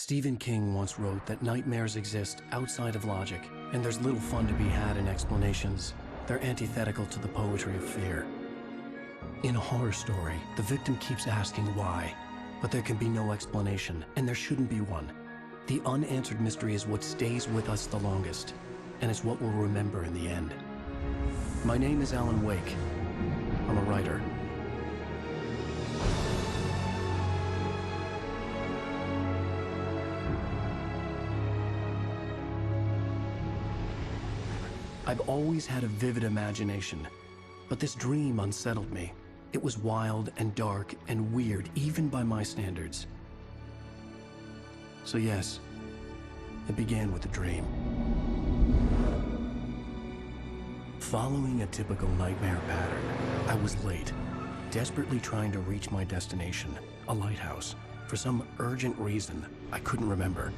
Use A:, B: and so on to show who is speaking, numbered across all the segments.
A: Stephen King once wrote that nightmares exist outside of logic, and there's little fun to be had in explanations. They're antithetical to the poetry of fear. In a horror story, the victim keeps asking why, but there can be no explanation, and there shouldn't be one. The unanswered mystery is what stays with us the longest, and it's what we'll remember in the end. My name is Alan Wake. I'm a writer. I've always had a vivid imagination, but this dream unsettled me. It was wild and dark and weird, even by my standards. So yes, it began with a dream. Following a typical nightmare pattern, I was late, desperately trying to reach my destination, a lighthouse. For some urgent reason, I couldn't remember.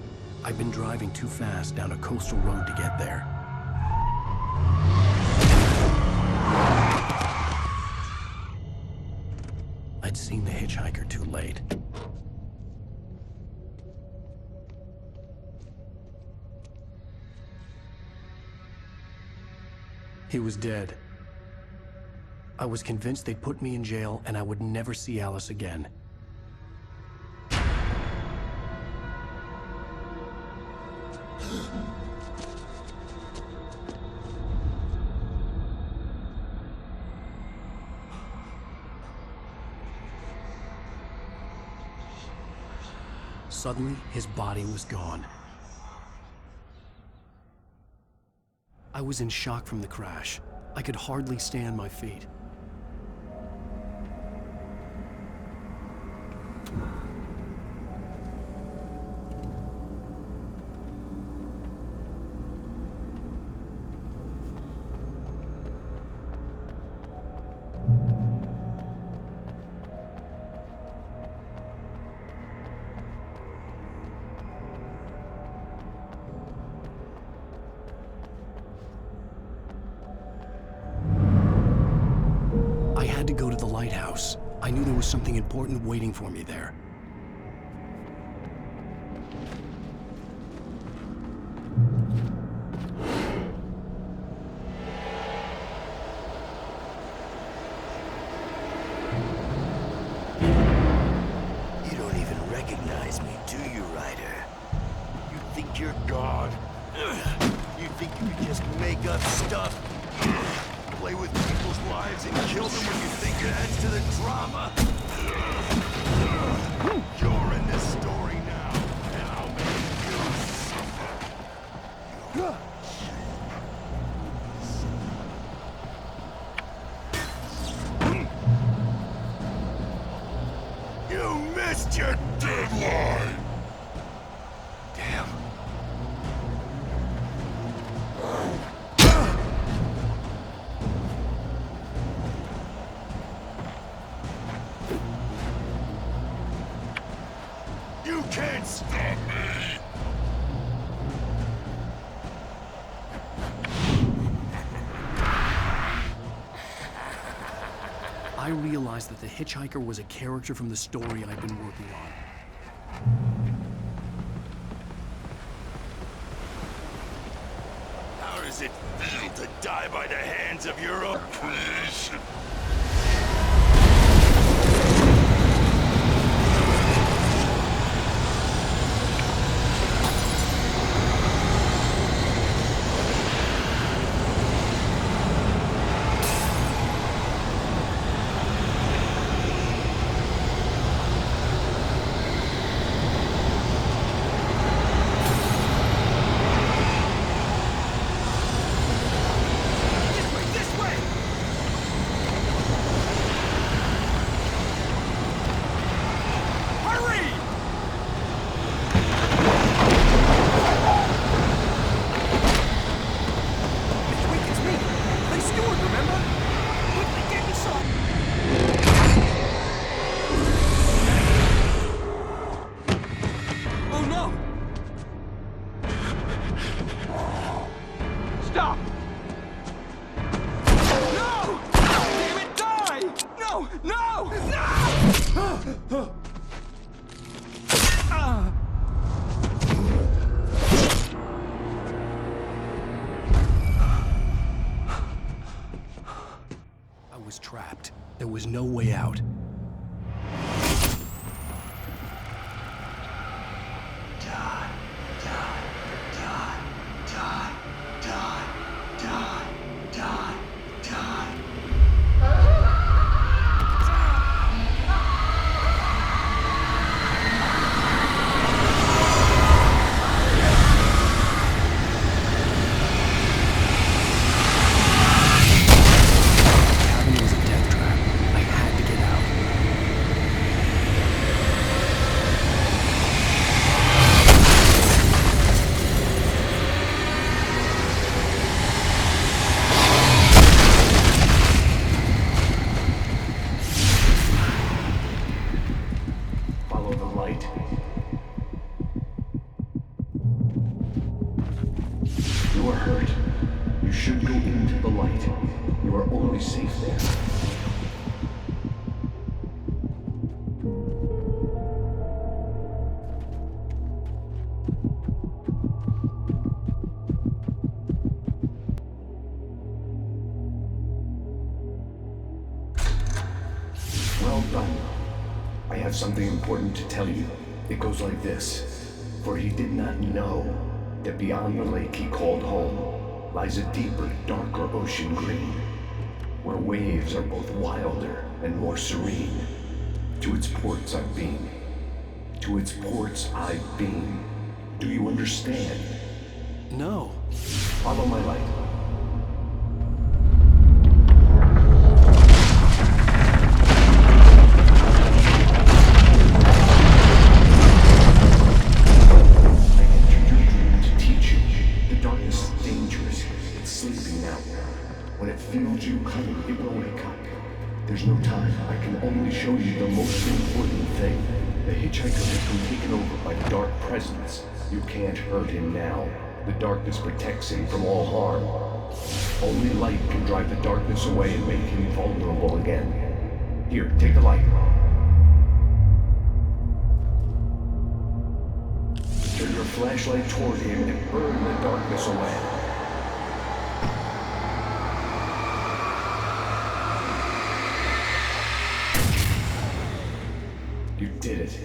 A: I'd been driving too fast down a coastal road to get there. I'd seen the hitchhiker too late. He was dead. I was convinced they'd put me in jail and I would never see Alice again. Suddenly, his body was gone. I was in shock from the crash. I could hardly stay on my feet. To go to the lighthouse. I knew there was something important waiting for me there.
B: You don't even recognize me, do you, Ryder? You think you're God? You think you can just make up stuff? Play with people's lives and kill them when you think it adds to the drama. You're in this story now, and I'll make you suffer. You missed your deadline! Damn. You can't stop me!
A: I realized that the hitchhiker was a character from the story I'd been working on.
B: How does it feel to die by the hands of your own creation?
A: There was no way out.
C: You are hurt. You should go into the light. You are only safe there. Well done. I have something important to tell you. It goes like this. For he did not know that beyond the lake he called home lies a deeper, darker ocean green, where waves are both wilder and more serene. To its ports I've been. To its ports I've been. Do you understand?
A: No.
C: Follow my light. When it feels you coming, it will wake up. There's no time. I can only show you the most important thing. The hitchhiker has been taken over by the dark presence. You can't hurt him now. The darkness protects him from all harm. Only light can drive the darkness away and make him vulnerable again. Here, take the light. Turn your flashlight toward him and burn the darkness away. You did it.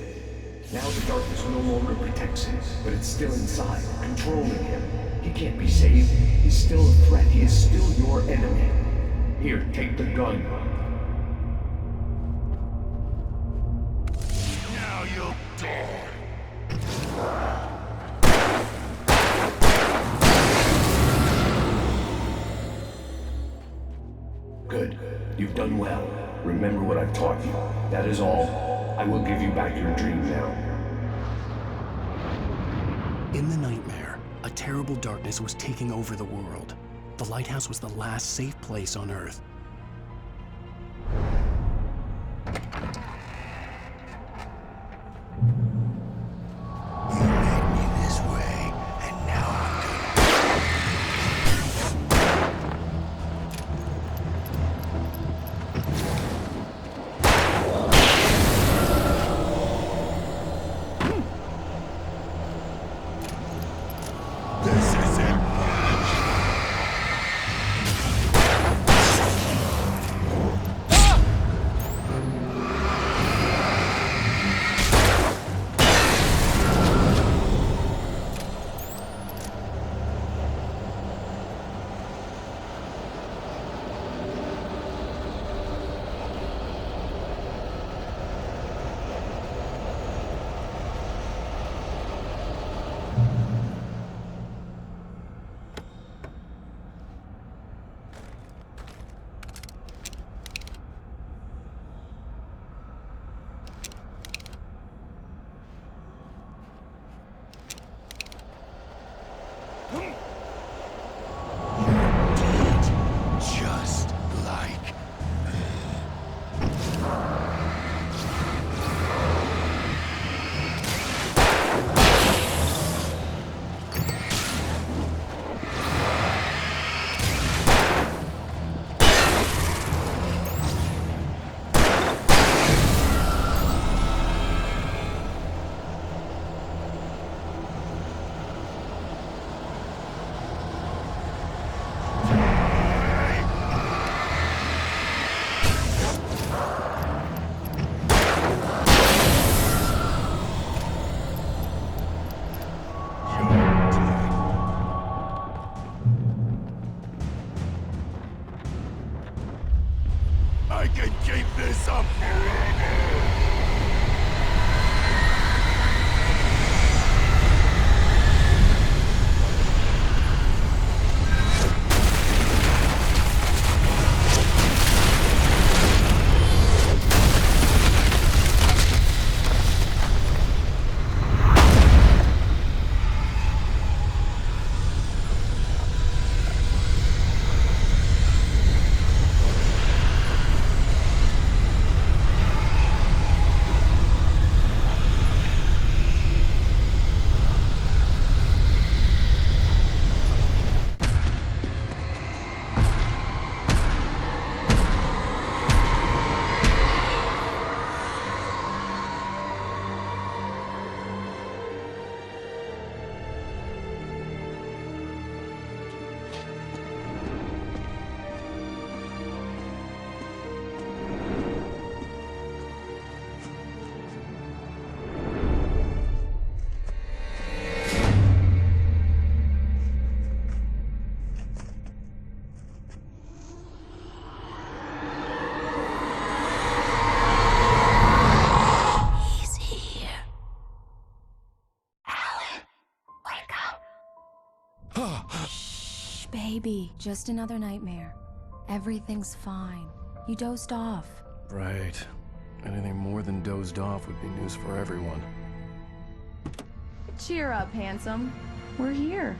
C: Now the darkness no longer protects him, but it's still inside, controlling him. He can't be saved. He's still a threat. He is still your enemy. Here, take the gun.
B: Now you'll die.
C: Good. You've done well. Remember what I've taught you. That is all. I will give you back your dream now.
A: In the nightmare, a terrible darkness was taking over the world. The lighthouse was the last safe place on Earth.
B: You led me this way, and now I'm This is it. can keep this up forever!
D: Baby, just another nightmare. Everything's fine. You dozed off.
A: Right. Anything more than dozed off would be news for everyone.
D: Cheer up, handsome. We're here.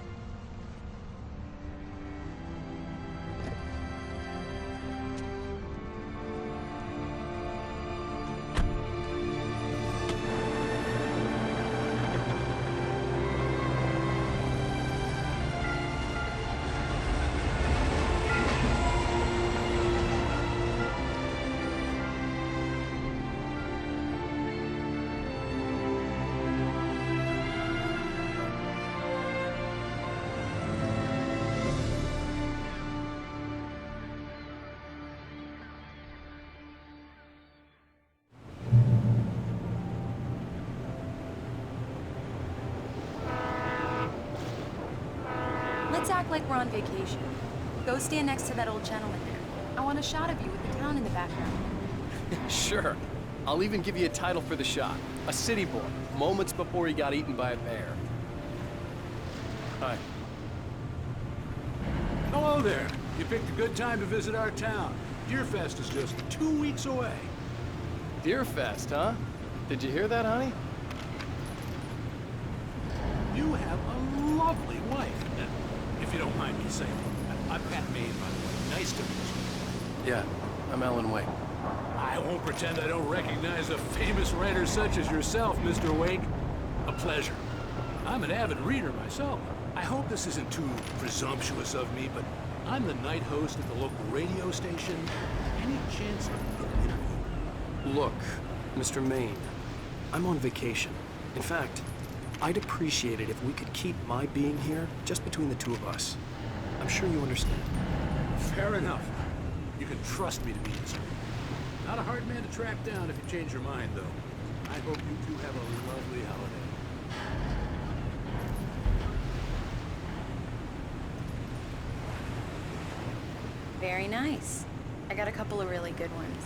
D: Let's act like we're on vacation. Go stand next to that old gentleman there. I want a shot of you with the town in the background.
E: Sure. I'll even give you a title for the shot. A city boy, moments before he got eaten by a bear. Hi.
F: Hello there. You picked a good time to visit our town. Deerfest is just 2 weeks away.
E: Deerfest, huh? Did you hear that, honey?
F: You have a lovely wife. If you don't mind me saying. I'm Pat Maine, by the way. Nice to meet you.
A: Yeah, I'm Alan Wake.
F: I won't pretend I don't recognize a famous writer such as yourself, Mr. Wake. A pleasure. I'm an avid reader myself. I hope this isn't too presumptuous of me, but I'm the night host at the local radio station. Any chance of an interview?
A: Look, Mr. Maine, I'm on vacation. In fact, I'd appreciate it if we could keep my being here just between the two of us. I'm sure you understand.
F: Fair enough. You can trust me to be easy. Not a hard man to track down if you change your mind, though. I hope you two have a lovely holiday.
D: Very nice. I got a couple of really good ones.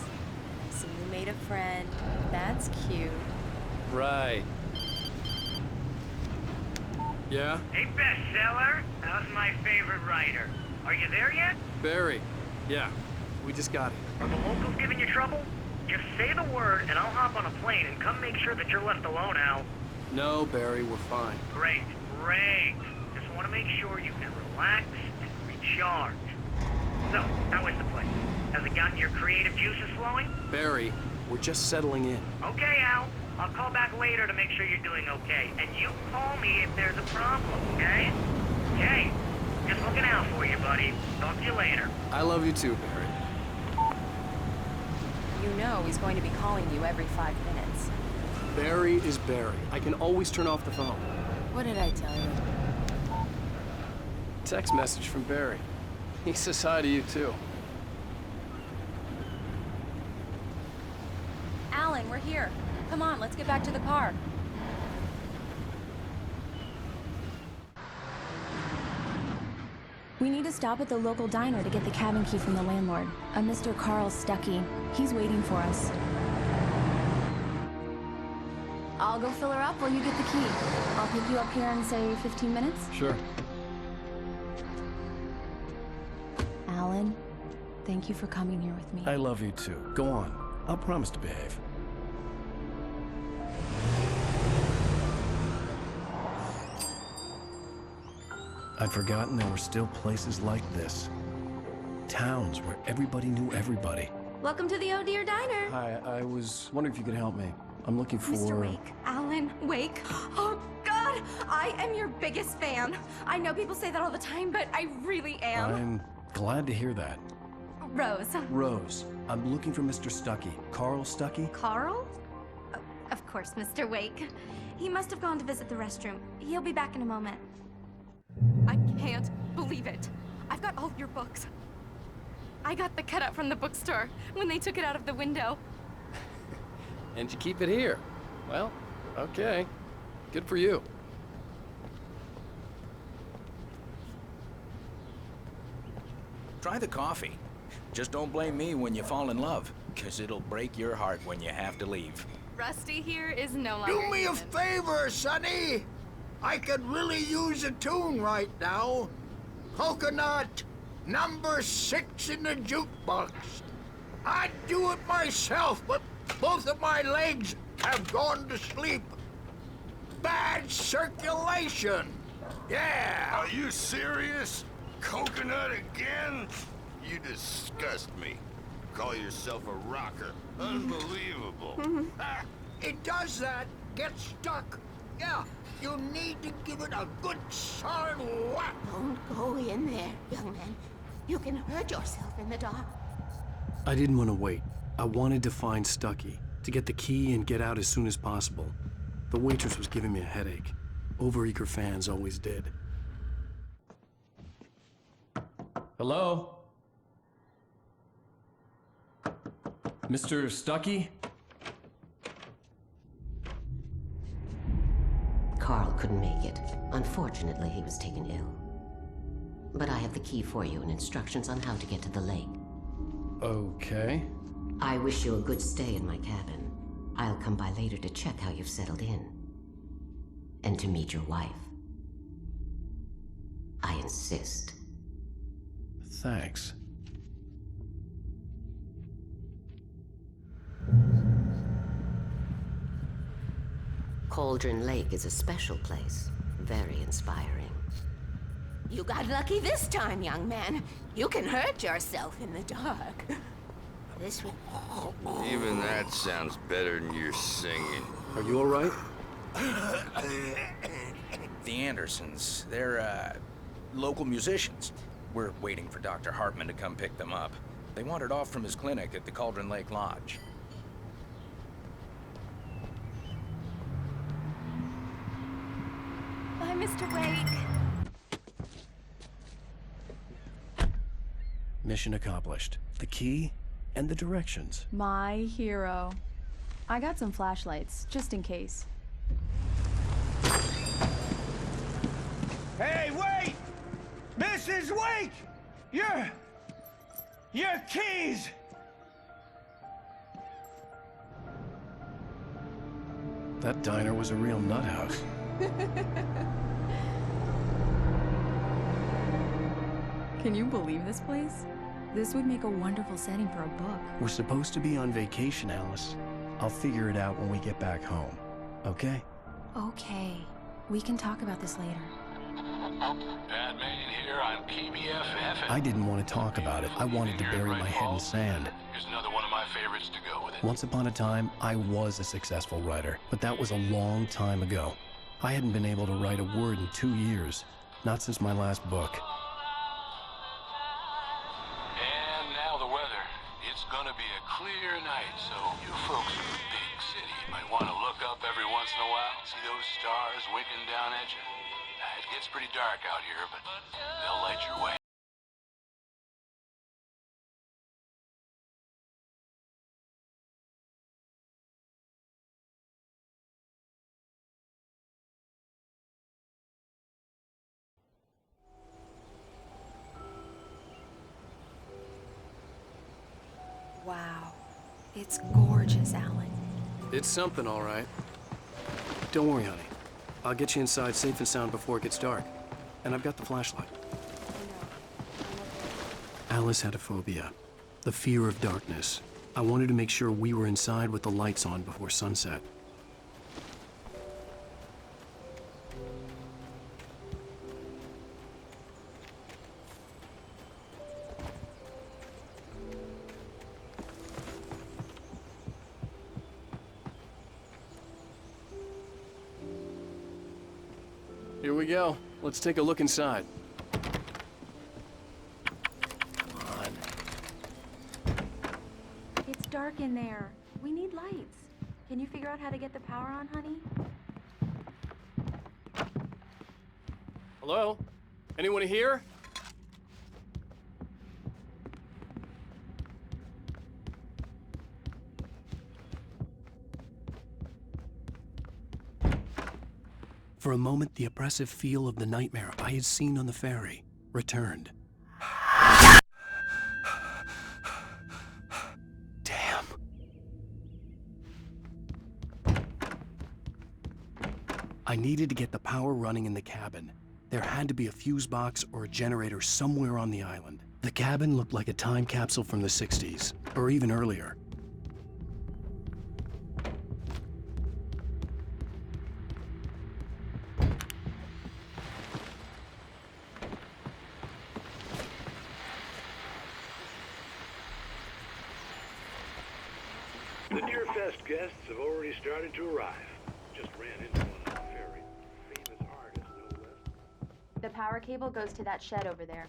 D: So you made a friend. That's cute.
E: Right. Yeah?
G: Hey, bestseller. How's my favorite writer? Are you there yet?
E: Barry. Yeah. We just got here.
G: Are the locals giving you trouble? Just say the word and I'll hop on a plane and come make sure that you're left alone, Al.
E: No, Barry, we're fine.
G: Great, great. Just want to make sure you can relax and recharge. So, how is the place? Has it gotten your creative juices flowing?
E: Barry, we're just settling in.
G: Okay, Al. I'll call back later to make sure you're doing okay. And you call me if there's a problem, okay? Okay. Just looking out for you, buddy. Talk to you later.
E: I love you too, Barry.
D: You know he's going to be calling you every 5 minutes.
E: Barry is Barry. I can always turn off the phone.
D: What did I tell you?
E: Text message from Barry. He says hi to you too.
D: Alan, we're here. Come on, let's get back to the car.
H: We need to stop at the local diner to get the cabin key from the landlord, a Mr. Carl Stuckey. He's waiting for us. I'll go fill her up while you get the key. I'll pick you up here in, say, 15 minutes?
A: Sure.
H: Alan, thank you for coming here with me.
A: I love you too. Go on. I'll promise to behave. I'd forgotten there were still places like this. Towns where everybody knew everybody.
I: Welcome to the Oh Dear Diner.
A: Hi, I was wondering if you could help me. I'm looking for...
I: Mr. Wake. Alan Wake. Oh, God! I am your biggest fan. I know people say that all the time, but I really am.
A: I'm glad to hear that.
I: Rose.
A: Rose, I'm looking for Mr. Stuckey. Carl Stuckey?
I: Carl? Oh, of course, Mr. Wake. He must have gone to visit the restroom. He'll be back in a moment. I can't believe it. I've got all your books. I got the cutout from the bookstore when they took it out of the window.
E: And you keep it here. Well, okay. Good for you.
J: Try the coffee. Just don't blame me when you fall in love, 'cause it'll break your heart when you have to leave.
I: Rusty here is no longer
K: Do me a
I: human.
K: favor, Sonny. I could really use a tune right now. Coconut, number 6 in the jukebox. I'd do it myself, but both of my legs have gone to sleep. Bad circulation. Yeah.
B: Are you serious? Coconut again? You disgust me. Call yourself a rocker. Unbelievable. Ah,
K: It does that. Get stuck. Yeah, you need to give it a good solid whack.
L: Don't go in there, young man. You can hurt yourself in the dark.
A: I didn't want to wait. I wanted to find Stuckey, to get the key and get out as soon as possible. The waitress was giving me a headache. Overeager fans always did. Hello? Mr. Stuckey?
L: Carl couldn't make it. Unfortunately, he was taken ill. But I have the key for you and instructions on how to get to the lake.
A: Okay.
L: I wish you a good stay in my cabin. I'll come by later to check how you've settled in. And to meet your wife. I insist.
A: Thanks.
L: Cauldron Lake is a special place. Very inspiring.
I: You got lucky this time, young man. You can hurt yourself in the dark.
L: This one.
B: even that sounds better than your singing.
E: Are you all right?
J: The Andersons, they're, local musicians. We're waiting for Dr. Hartman to come pick them up. They wandered off from his clinic at the Cauldron Lake Lodge.
I: Bye, Mr. Wake.
A: Mission accomplished. The key and the directions.
H: My hero. I got some flashlights, just in case.
K: Hey, wait! Mrs. Wake! Your keys!
A: That diner was a real nut house.
H: Can you believe this place? This would make a wonderful setting for a book.
A: We're supposed to be on vacation, Alice. I'll figure it out when we get back home. Okay?
H: Okay. We can talk about this later.
F: Batman here on PBFF.
A: I didn't want to talk about it. I wanted to bury my head in sand.
F: Here's another one of my favorites to go with it.
A: Once upon a time, I was a successful writer, but that was a long time ago. I hadn't been able to write a word in 2 years. Not since my last book.
F: And now the weather. It's gonna be a clear night, so you folks in the big city might want to look up every once in a while, see those stars winking down at you. It gets pretty dark out here, but they'll light your way.
D: Wow. It's gorgeous, Alan.
E: It's something, all right. Don't worry, honey. I'll get you inside safe and sound before it gets dark. And I've got the flashlight. Alice had a phobia. The fear of darkness. I wanted to make sure we were inside with the lights on before sunset. Here we go. Let's take a look inside.
B: Come on.
H: It's dark in there. We need lights. Can you figure out how to get the power on, honey?
E: Hello? Anyone here? For a moment, the oppressive feel of the nightmare I had seen on the ferry returned. Damn. I needed to get the power running in the cabin. There had to be a fuse box or a generator somewhere on the island. The cabin looked like a time capsule from the 60s, or even earlier.
F: The Deerfest guests have already started to arrive. Just ran into one on the ferry. Famous artist, no less.
H: The power cable goes to that shed over there.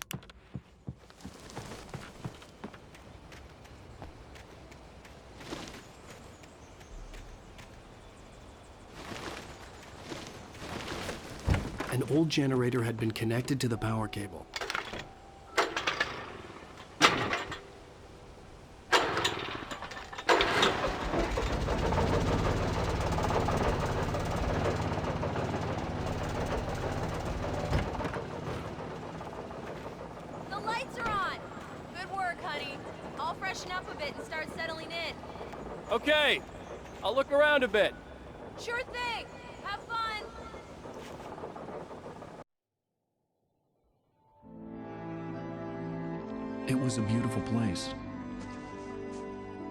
E: An old generator had been connected to the power cable.
D: The lights are on! Good work, honey. I'll freshen up a bit and start settling in.
E: Okay, I'll look around a bit.
D: Sure thing! Have fun!
A: It was a beautiful place.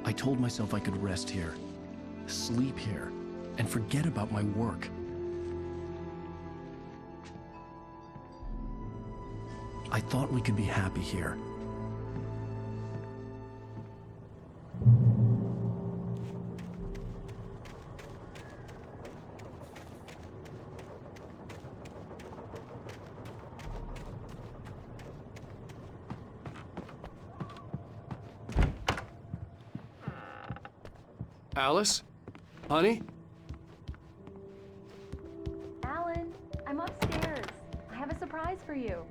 A: I told myself I could rest here, sleep here, and forget about my work. I thought we could be happy here.
E: Alice? Honey?
H: Alan, I'm upstairs. I have a surprise for you.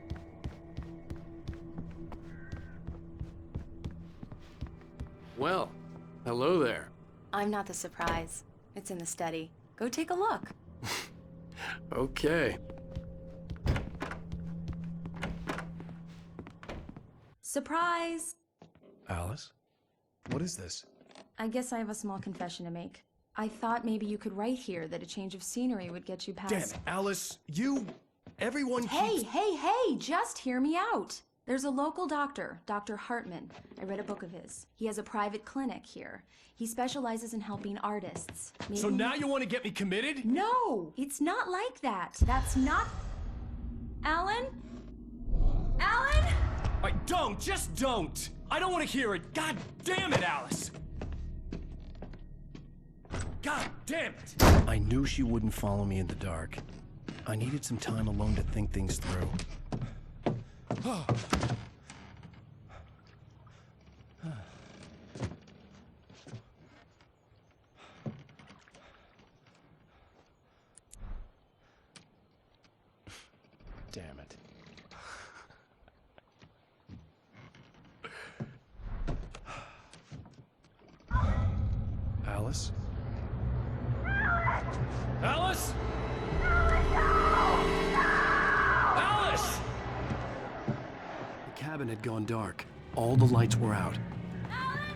E: Well, hello there.
D: I'm not the surprise. It's in the study. Go take a look.
E: Okay.
H: Surprise!
A: Alice? What is this?
H: I guess I have a small confession to make. I thought maybe you could write here that a change of scenery would get you past...
A: Damn it, Alice! Everyone
H: Hey,
A: keeps...
H: hey, just hear me out! There's a local doctor, Dr. Hartman. I read a book of his. He has a private clinic here. He specializes in helping artists.
A: So now you want to get me committed?
H: No! It's not like that. That's not... Alan? Alan?
A: Just don't! I don't want to hear it! God damn it, Alice! God damn it! I knew she wouldn't follow me in the dark. I needed some time alone to think things through. Damn it. Alice? Alice? Alice!
E: The cabin had gone dark. All the lights were out.
D: Alan!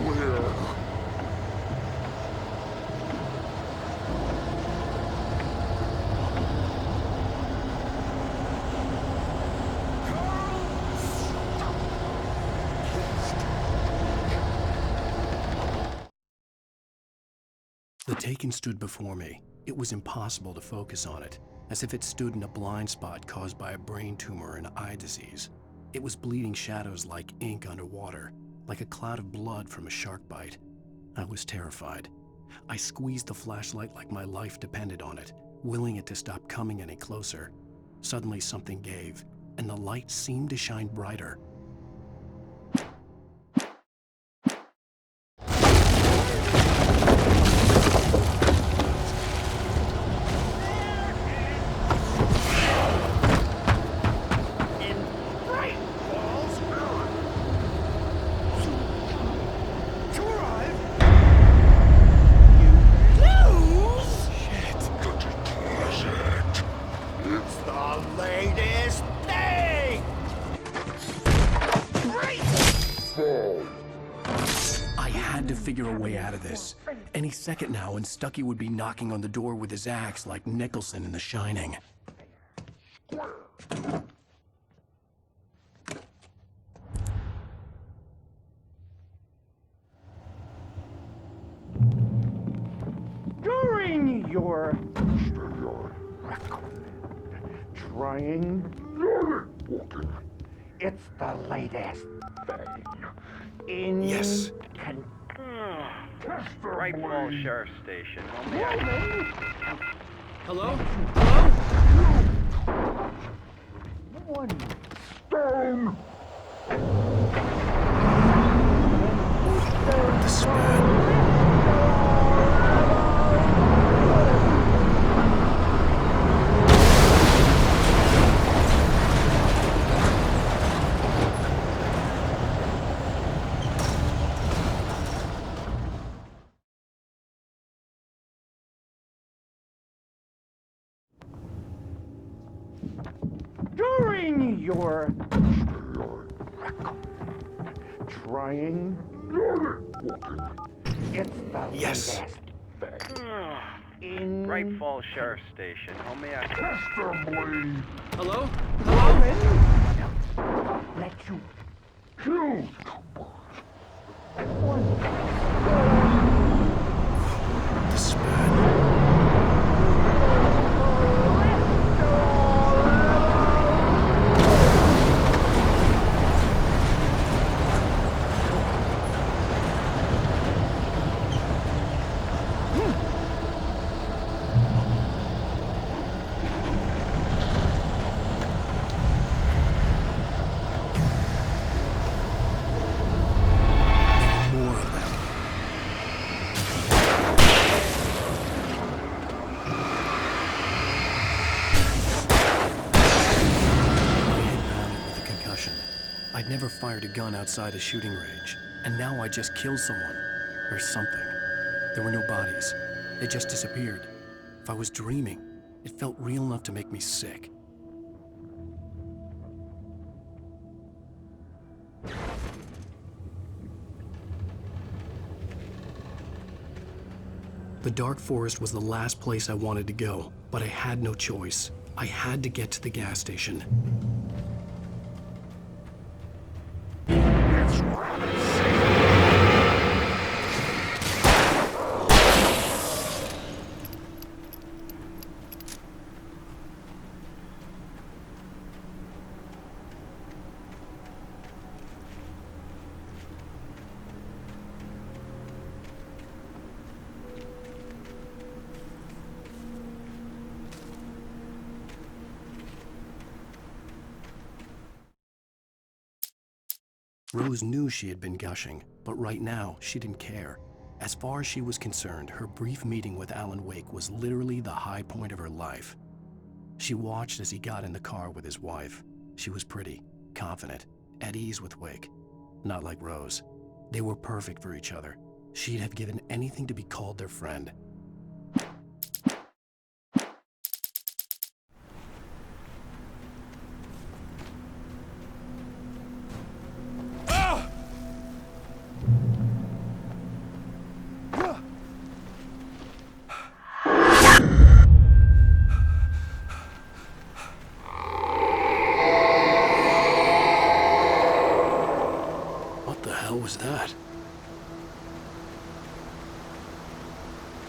E: The Taken stood before me. It was impossible to focus on it, as if it stood in a blind spot caused by a brain tumor and eye disease. It was bleeding shadows like ink underwater, like a cloud of blood from a shark bite. I was terrified. I squeezed the flashlight like my life depended on it, willing it to stop coming any closer. Suddenly something gave, and the light seemed to shine brighter. Figure a way out of this. Any second now, and Stucky would be knocking on the door with his axe like Nicholson in The Shining.
M: During your trying, it's the latest thing in.
E: Yes.
N: Right Falls Sheriff Station.
F: Hello?
M: One stone.
E: The spread.
M: During your trying, it's the
E: Yes.
M: latest thing in.
N: Right Falls Sheriff Station. How may I?
M: Testably.
F: Hello?
M: Let you choose. One.
E: The spread. I'd never fired a gun outside a shooting range, and now I just killed someone. Or something. There were no bodies. They just disappeared. If I was dreaming, it felt real enough to make me sick. The dark forest was the last place I wanted to go, but I had no choice. I had to get to the gas station. Rose knew she had been gushing, but right now, she didn't care. As far as she was concerned, her brief meeting with Alan Wake was literally the high point of her life. She watched as he got in the car with his wife. She was pretty, confident, at ease with Wake. Not like Rose. They were perfect for each other. She'd have given anything to be called their friend. What the hell was that?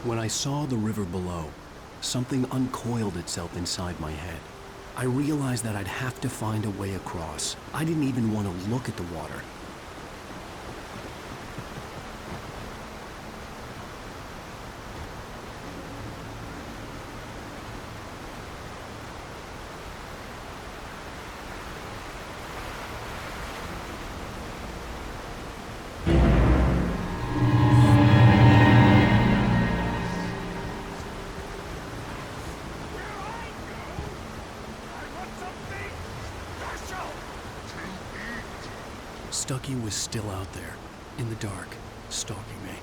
E: When I saw the river below, something uncoiled itself inside my head. I realized that I'd have to find a way across. I didn't even want to look at the water. Stucky was still out there, in the dark, stalking me.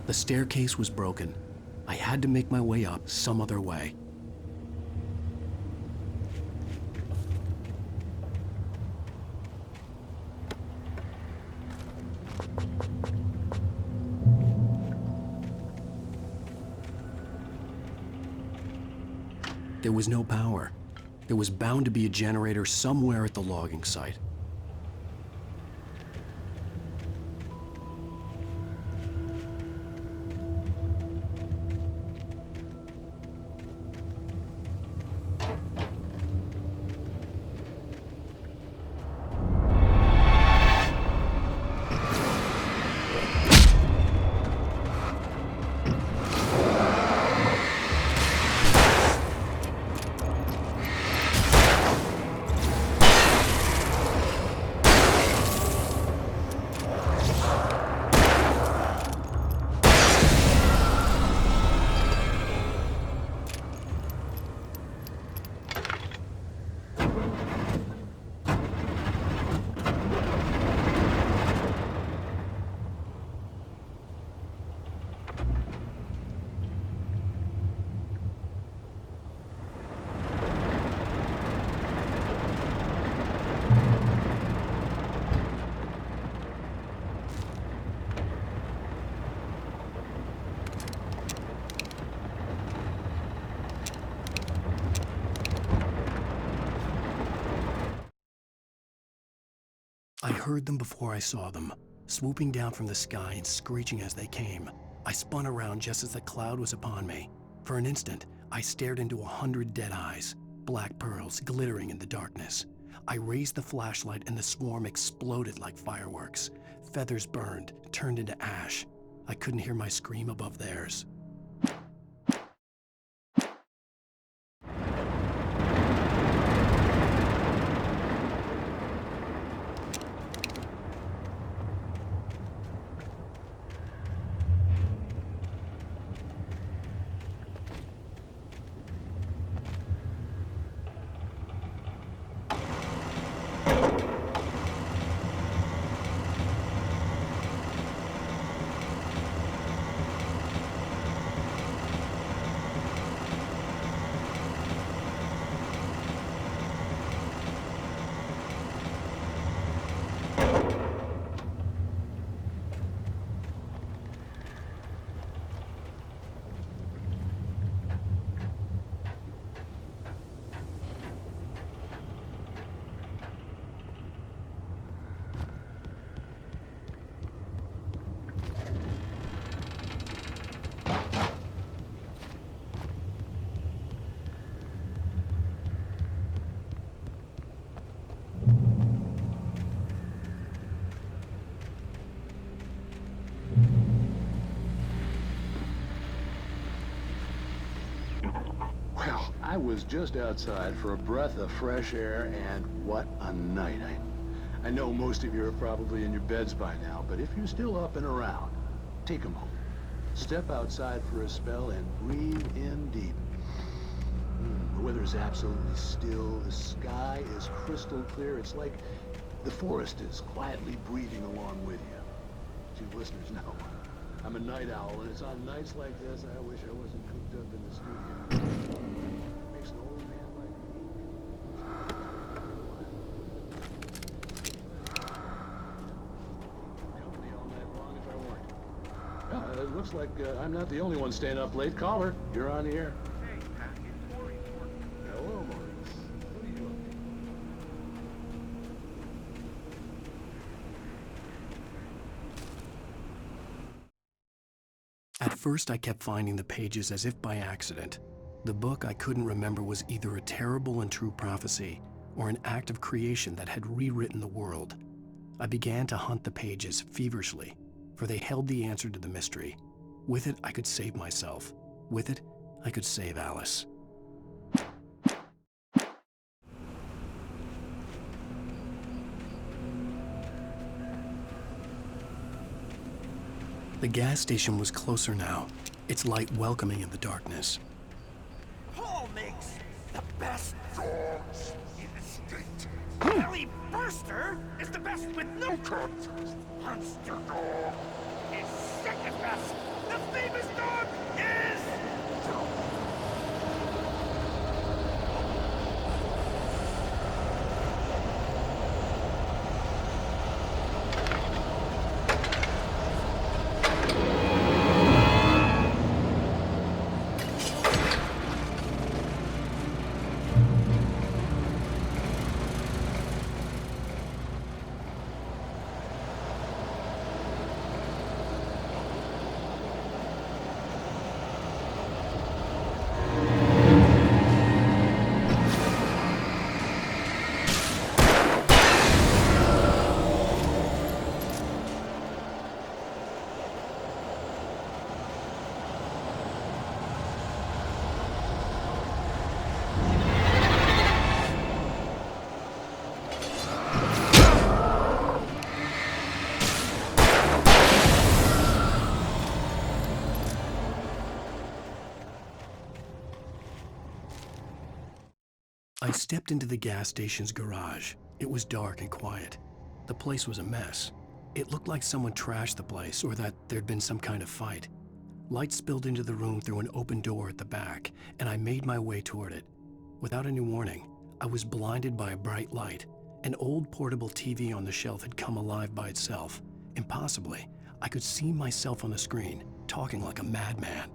E: The staircase was broken. I had to make my way up some other way. There was no power. There was bound to be a generator somewhere at the logging site. I heard them before I saw them, swooping down from the sky and screeching as they came. I spun around just as the cloud was upon me. For an instant, I stared into 100 dead eyes, black pearls glittering in the darkness. I raised the flashlight and the swarm exploded like fireworks. Feathers burned, turned into ash. I couldn't hear my scream above theirs.
F: I was just outside for a breath of fresh air, and what a night. I know most of you are probably in your beds by now, but if you're still up and around, take a moment. Step outside for a spell and breathe in deep. The weather is absolutely still. The sky is crystal clear. It's like the forest is quietly breathing along with you. As you listeners know, I'm a night owl, and it's on nights like this I wish I wasn't cooped up in the studio. Makes an old man like me. Company all night long if I weren't. Well, it looks like I'm not the only one staying up late. Caller, you're on the air.
N: Hey, Pat, it's Maurice.
F: Hello, Maurice. What are you up to?
E: At first, I kept finding the pages as if by accident. The book I couldn't remember was either a terrible and true prophecy or an act of creation that had rewritten the world. I began to hunt the pages feverishly, for they held the answer to the mystery. With it, I could save myself. With it, I could save Alice. The gas station was closer now, its light welcoming in the darkness.
K: Paul makes the best dogs in the state. Ellie Burster is the best with no contest. Monster Dog is second best. The famous dog is...
E: I stepped into the gas station's garage. It was dark and quiet. The place was a mess. It looked like someone trashed the place or that there'd been some kind of fight. Light spilled into the room through an open door at the back, and I made my way toward it. Without any warning, I was blinded by a bright light. An old portable TV on the shelf had come alive by itself. Impossibly, I could see myself on the screen, talking like a madman.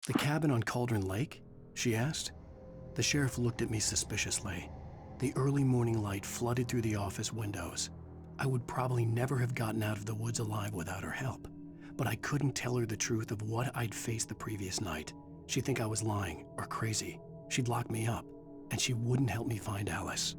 E: The cabin on Cauldron Lake? She asked. The sheriff looked at me suspiciously. The early morning light flooded through the office windows. I would probably never have gotten out of the woods alive without her help, but I couldn't tell her the truth of what I'd faced the previous night. She'd think I was lying or crazy. She'd lock me up, and she wouldn't help me find Alice.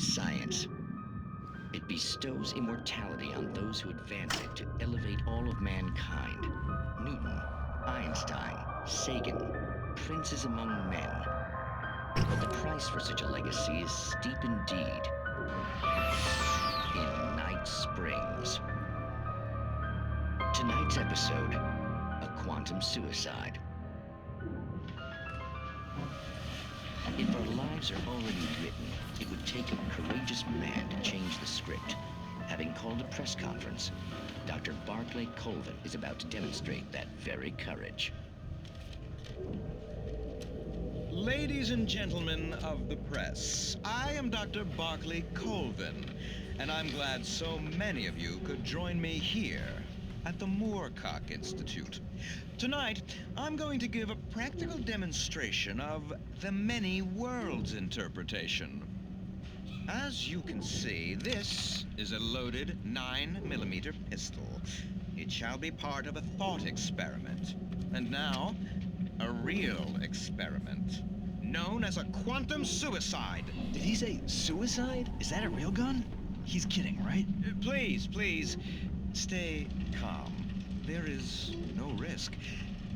O: science. It bestows immortality on those who advance it to elevate all of mankind. Newton, Einstein, Sagan, princes among men. But the price for such a legacy is steep indeed. In Night Springs. Tonight's episode, a quantum suicide. If our lives are already written, it would take a courageous man to change the script. Having called a press conference, Dr. Barclay Colvin is about to demonstrate that very courage.
P: Ladies and gentlemen of the press, I am Dr. Barclay Colvin, and I'm glad so many of you could join me here at the Moorcock Institute. Tonight, I'm going to give a practical demonstration of the many worlds interpretation. As you can see, this is a loaded 9mm pistol. It shall be part of a thought experiment. And now, a real experiment, known as a quantum suicide.
Q: Did he say suicide? Is that a real gun? He's kidding, right?
P: Please, stay calm. There is no risk.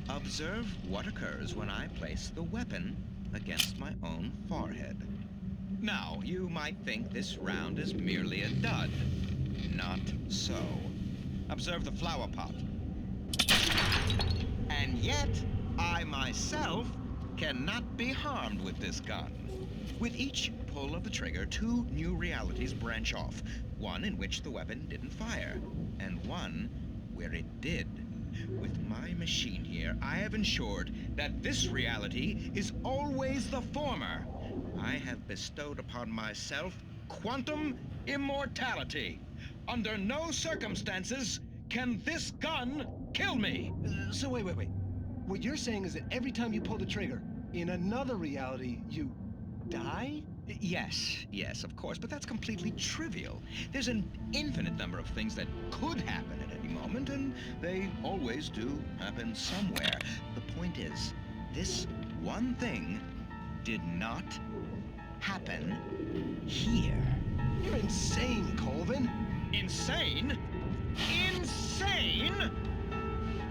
P: Observe what occurs when I place the weapon against my own forehead. Now, you might think this round is merely a dud. Not so. Observe the flower pot. And yet, I myself cannot be harmed with this gun. With each pull of the trigger, two new realities branch off. One in which the weapon didn't fire, and one where it did. With my machine here, I have ensured that this reality is always the former. I have bestowed upon myself quantum immortality. Under no circumstances can this gun kill me.
Q: So wait. What you're saying is that every time you pull the trigger, in another reality, you die?
P: Yes, of course, but that's completely trivial. There's an infinite number of things that could happen at any moment, and they always do happen somewhere. The point is, this one thing did not happen here.
Q: You're insane, Colvin.
P: Insane? Insane?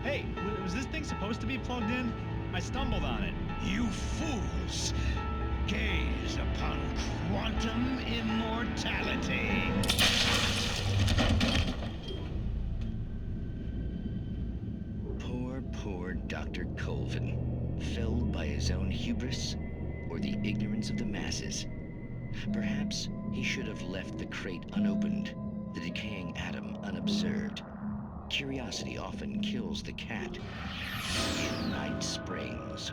R: Hey, was this thing supposed to be plugged in? I stumbled on it.
P: You fools! Gaze upon quantum immortality.
O: Poor Dr. Colvin, felled by his own hubris or the ignorance of the masses. Perhaps he should have left the crate unopened, the decaying atom unobserved. Curiosity often kills the cat. In Night Springs.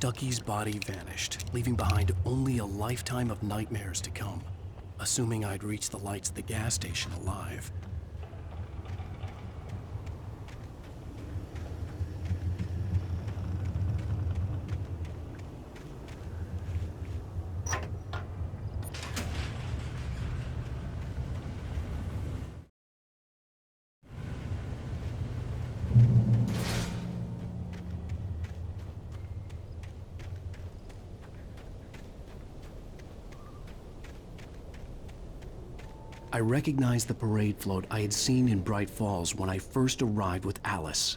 E: Stucky's body vanished, leaving behind only a lifetime of nightmares to come. Assuming I'd reached the lights at the gas station alive. I recognized the parade float I had seen in Bright Falls when I first arrived with Alice.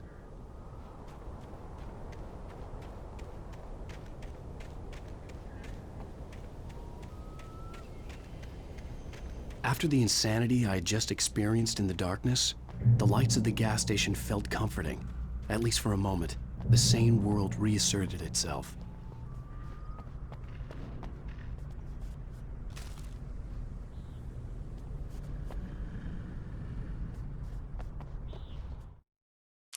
E: After the insanity I had just experienced in the darkness, the lights of the gas station felt comforting. At least for a moment, the sane world reasserted itself.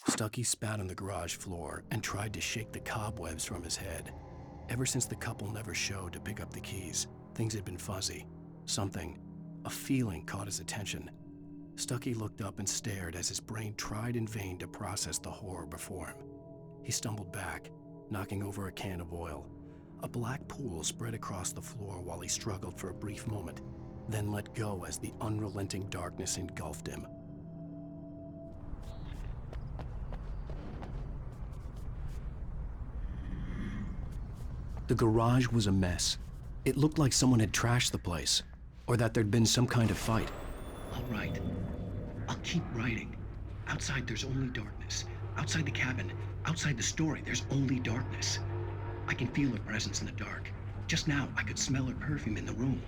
E: Stucky spat on the garage floor and tried to shake the cobwebs from his head. Ever since the couple never showed to pick up the keys, things had been fuzzy. Something, a feeling, caught his attention. Stucky looked up and stared as his brain tried in vain to process the horror before him. He stumbled back, knocking over a can of oil. A black pool spread across the floor while he struggled for a brief moment, then let go as the unrelenting darkness engulfed him. The garage was a mess. It looked like someone had trashed the place, or that there'd been some kind of fight.
A: All right. I'll keep writing. Outside, there's only darkness. Outside the cabin, outside the story, there's only darkness. I can feel her presence in the dark. Just now, I could smell her perfume in the room.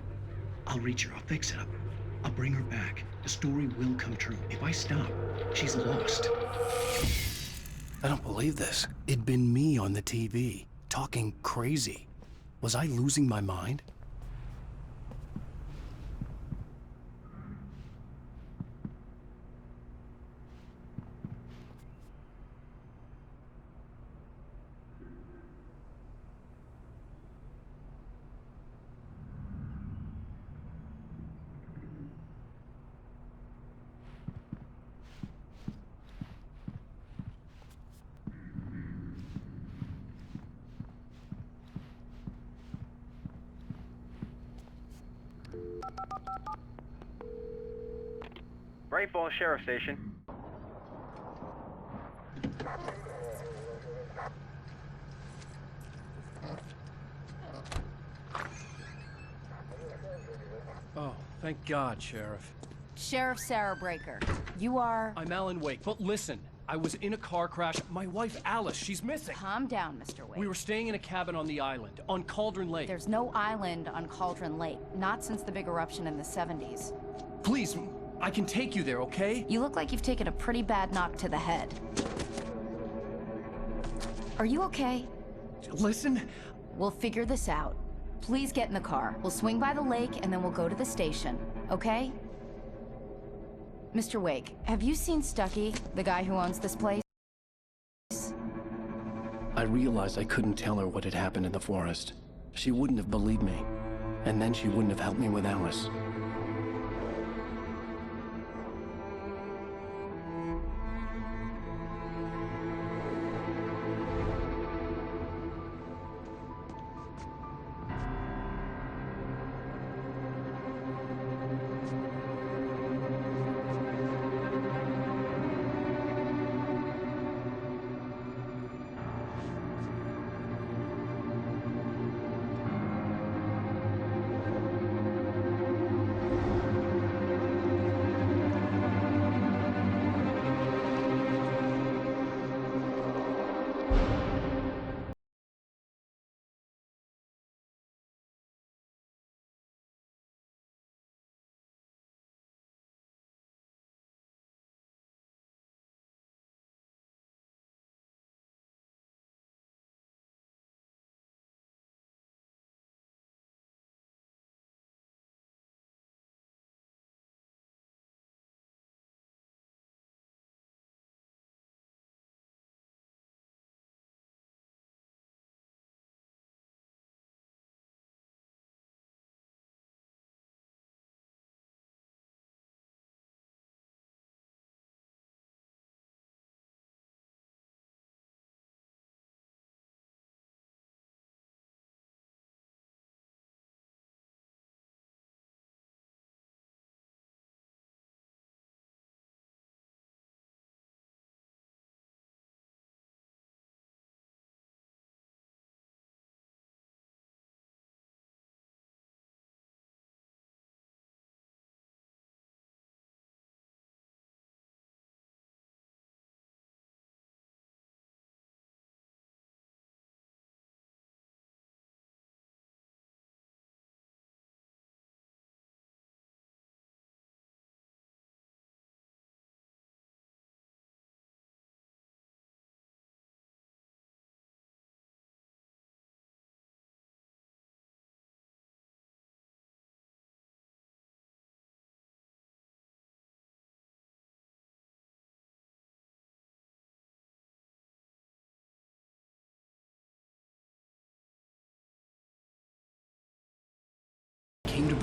A: I'll reach her. I'll fix it up. I'll bring her back. The story will come true. If I stop, she's lost.
E: I don't believe this. It'd been me on the TV, talking crazy. Was I losing my mind?
S: Bright Falls Sheriff Station.
A: Oh, thank God, Sheriff.
T: Sheriff Sarah Breaker. You are...
A: I'm Alan Wake, but listen. I was in a car crash. My wife, Alice, she's missing.
T: Calm down, Mr. Wake.
A: We were staying in a cabin on the island, on Cauldron Lake.
T: There's no island on Cauldron Lake. Not since the big eruption in the 70s.
A: Please, I can take you there, okay?
T: You look like you've taken a pretty bad knock to the head. Are you okay?
A: Listen.
T: We'll figure this out. Please get in the car. We'll swing by the lake and then we'll go to the station, okay? Mr. Wake, have you seen Stucky, the guy who owns this place?
E: I realized I couldn't tell her what had happened in the forest. She wouldn't have believed me. And then she wouldn't have helped me with Alice.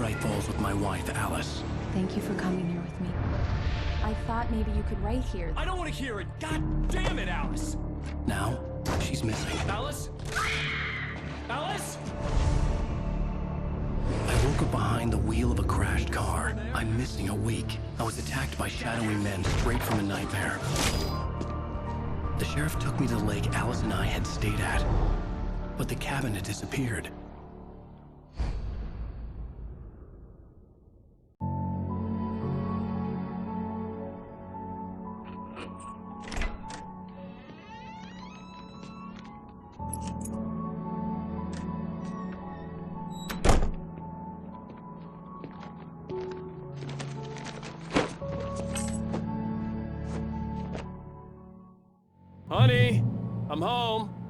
A: Bright Falls with my wife, Alice.
H: Thank you for coming here with me. I thought maybe you could write here.
U: I don't want to hear it! God damn it, Alice!
A: Now, she's missing.
U: Alice? Alice?
A: I woke up behind the wheel of a crashed car. I'm missing a week. I was attacked by shadowy men straight from a nightmare. The sheriff took me to the lake Alice and I had stayed at, but the cabin had disappeared.
U: Honey, I'm home.